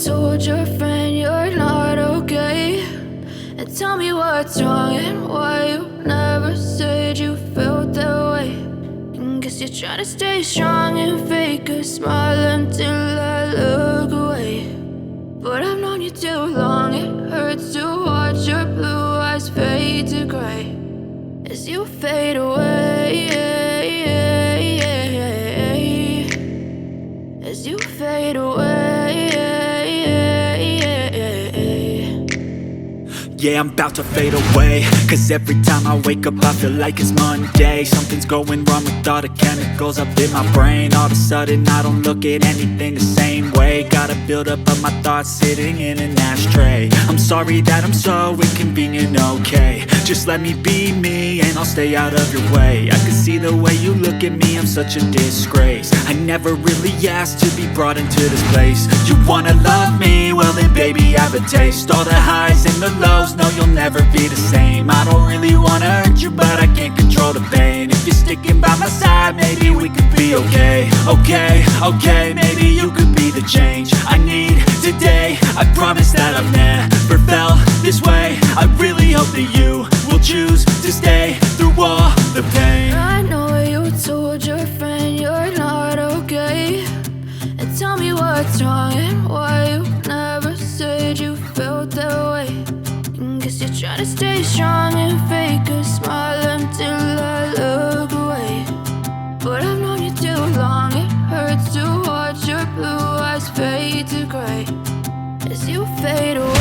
told your friend you're not okay, and tell me what's wrong and why you never said you felt that way. And guess you're trying to stay strong and fake a smile until I look away. But I've known you too long, it hurts to watch your blue eyes fade to gray as you fade away, as you fade away. Yeah, I'm about to fade away, cause every time I wake up I feel like it's Monday. Something's going wrong with all the chemicals up in my brain. All of a sudden I don't look at anything the same way. Gotta build up of my thoughts sitting in an ashtray. I'm sorry that I'm so inconvenient, okay. Just let me be me and I'll stay out of your way. I can see the way you look at me, I'm such a disgrace. I never really asked to be brought into this place. You wanna love me? Well then baby I have a taste. All the highs and the lows, no you'll never be the same. I don't really wanna hurt you but I can't control the pain. If you're sticking by my side maybe we could be okay. Okay, maybe you could be the change I need today. I promise that I've never felt this way. I really hope that you will choose to stay through all the pain. I know you told your friend you're not okay, and tell me what's wrong and why you never said you felt that way. And guess you're trying to stay strong and fake a smile until I look away. But I've known you too long, it hurts to watch your blue eyes fade to gray as you fade away.